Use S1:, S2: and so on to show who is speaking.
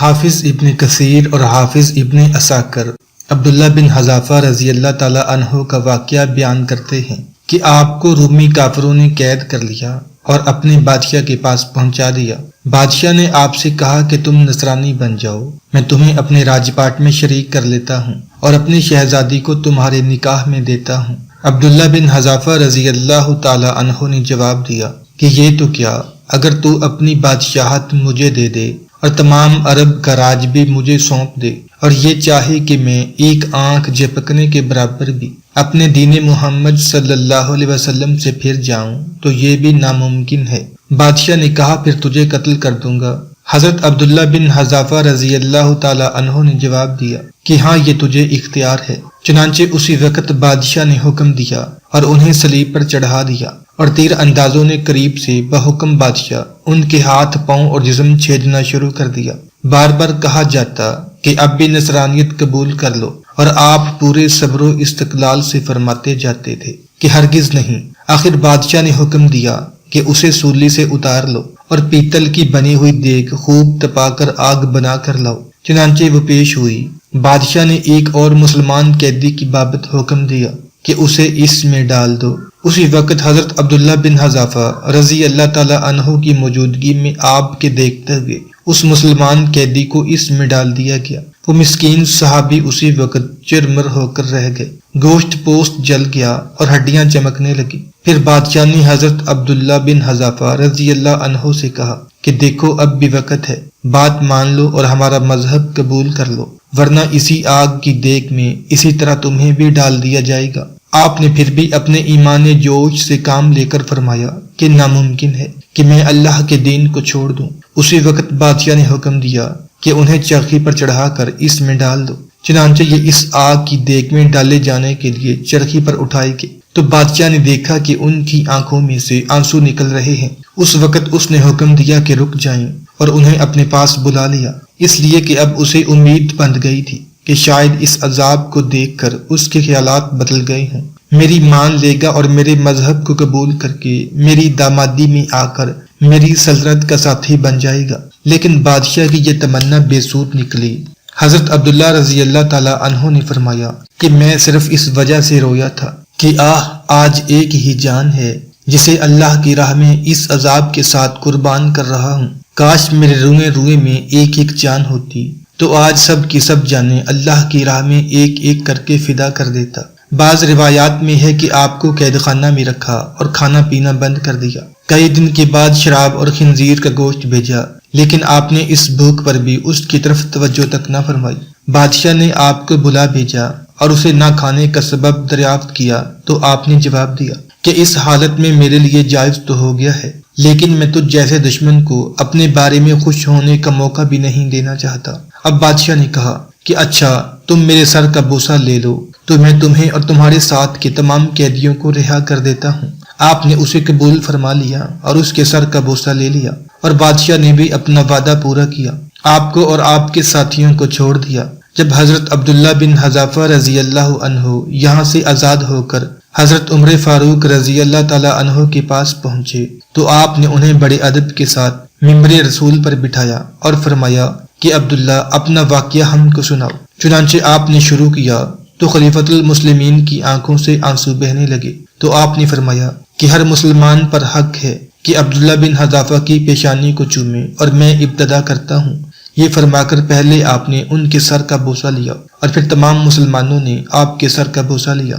S1: حافظ ابن کثیر اور حافظ ابن عساکر عبداللہ بن حذافہ رضی اللہ تعالیٰ عنہ کا واقعہ بیان کرتے ہیں کہ آپ کو رومی کافروں نے قید کر لیا اور اپنے بادشاہ کے پاس پہنچا دیا۔ بادشاہ نے آپ سے کہا کہ تم نصرانی بن جاؤ، میں تمہیں اپنے راج پاٹ میں شریک کر لیتا ہوں اور اپنی شہزادی کو تمہارے نکاح میں دیتا ہوں۔ عبداللہ بن حذافہ رضی اللہ تعالیٰ عنہ نے جواب دیا کہ یہ تو کیا، اگر تو اپنی بادشاہت مجھے دے دے اور تمام عرب کا راج بھی مجھے سونپ دے اور یہ چاہے کہ میں ایک آنکھ جھپکنے کے برابر بھی اپنے دین محمد صلی اللہ علیہ وسلم سے پھر جاؤں تو یہ بھی ناممکن ہے۔ بادشاہ نے کہا پھر تجھے قتل کر دوں گا۔ حضرت عبداللہ بن حذافہ رضی اللہ تعالی عنہ نے جواب دیا کہ ہاں یہ تجھے اختیار ہے۔ چنانچہ اسی وقت بادشاہ نے حکم دیا اور انہیں صلیب پر چڑھا دیا اور تیر اندازوں نے قریب سے بحکم بادشاہ ان کے ہاتھ پاؤں اور جسم چھیدنا شروع کر دیا۔ بار بار کہا جاتا کہ اب بھی نصرانیت قبول کر لو اور آپ پورے صبر و استقلال سے فرماتے جاتے تھے کہ ہرگز نہیں۔ آخر بادشاہ نے حکم دیا کہ اسے سولی سے اتار لو اور پیتل کی بنی ہوئی دیگ خوب تپا کر آگ بنا کر لاؤ۔ چنانچہ وہ پیش ہوئی۔ بادشاہ نے ایک اور مسلمان قیدی کی بابت حکم دیا کہ اسے اس میں ڈال دو۔ اسی وقت حضرت عبداللہ بن حذافہ رضی اللہ تعالی عنہ کی موجودگی میں آپ کے دیکھتے ہوئے اس مسلمان قیدی کو اس میں ڈال دیا گیا۔ وہ مسکین صحابی اسی وقت چرمر ہو کر رہ گئے، گوشت پوست جل گیا اور ہڈیاں چمکنے لگی۔ پھر بادشاہ نے حضرت عبداللہ بن حذافہ رضی اللہ عنہ سے کہا کہ دیکھو اب بھی وقت ہے، بات مان لو اور ہمارا مذہب قبول کر لو، ورنہ اسی آگ کی دیگ میں اسی طرح تمہیں بھی ڈال دیا جائے گا۔ آپ نے پھر بھی اپنے ایمان جوش سے کام لے کر فرمایا کہ ناممکن ہے کہ میں اللہ کے دین کو چھوڑ دوں۔ اسی وقت بادشاہ نے حکم دیا کہ انہیں چرخی پر چڑھا کر اس میں ڈال دو۔ چنانچہ یہ اس آگ کی دیگ میں ڈالے جانے کے لیے چرخی پر اٹھائے گئے تو بادشاہ نے دیکھا کہ ان کی آنکھوں میں سے آنسو نکل رہے ہیں۔ اس وقت اس نے حکم دیا کہ رک جائیں اور انہیں اپنے پاس بلا لیا، اس لیے کہ اب اسے امید بندھ گئی تھی کہ شاید اس عذاب کو دیکھ کر اس کے خیالات بدل گئے ہوں، میری مان لے گا اور میرے مذہب کو قبول کر کے میری دامادی میں آ کر میری سلطنت کا ساتھی بن جائے گا۔ لیکن بادشاہ کی یہ تمنا بے سود نکلی۔ حضرت عبداللہ رضی اللہ تعالی عنہ نے فرمایا کہ میں صرف اس وجہ سے رویا تھا کہ آج ایک ہی جان ہے جسے اللہ کی راہ میں اس عذاب کے ساتھ قربان کر رہا ہوں۔ کاش میرے روئے روئے میں ایک ایک جان ہوتی تو آج سب کی سب جانیں اللہ کی راہ میں ایک ایک کر کے فدا کر دیتا۔ بعض روایات میں ہے کہ آپ کو قید خانہ میں رکھا اور کھانا پینا بند کر دیا۔ کئی دن کے بعد شراب اور خنزیر کا گوشت بھیجا، لیکن آپ نے اس بھوک پر بھی اس کی طرف توجہ تک نہ فرمائی۔ بادشاہ نے آپ کو بلا بھیجا اور اسے نہ کھانے کا سبب دریافت کیا تو آپ نے جواب دیا کہ اس حالت میں میرے لیے جائز تو ہو گیا ہے، لیکن میں تجھ جیسے دشمن کو اپنے بارے میں خوش ہونے کا موقع بھی نہیں دینا چاہتا۔ اب بادشاہ نے کہا کہ اچھا تم میرے سر کا بوسہ لے لو تو میں تمہیں اور تمہارے ساتھ کے تمام قیدیوں کو رہا کر دیتا ہوں۔ آپ نے اسے قبول فرما لیا اور اس کے سر کا بوسہ لے لیا، اور بادشاہ نے بھی اپنا وعدہ پورا کیا، آپ کو اور آپ کے ساتھیوں کو چھوڑ دیا۔ جب حضرت عبداللہ بن حذافہ رضی اللہ عنہ یہاں سے آزاد ہو کر حضرت عمر فاروق رضی اللہ تعالی عنہ کے پاس پہنچے تو آپ نے انہیں بڑے ادب کے ساتھ ممبر رسول پر بٹھایا اور فرمایا کہ عبداللہ اپنا واقعہ ہم کو سناؤ۔ چنانچہ آپ نے شروع کیا تو خلیفۃ المسلمین کی آنکھوں سے آنسو بہنے لگے تو آپ نے فرمایا کہ ہر مسلمان پر حق ہے کہ عبداللہ بن حذافہ کی پیشانی کو چومے اور میں ابتدا کرتا ہوں۔ یہ فرما کر پہلے آپ نے ان کے سر کا بوسہ لیا اور پھر تمام مسلمانوں نے آپ کے سر کا بوسہ لیا۔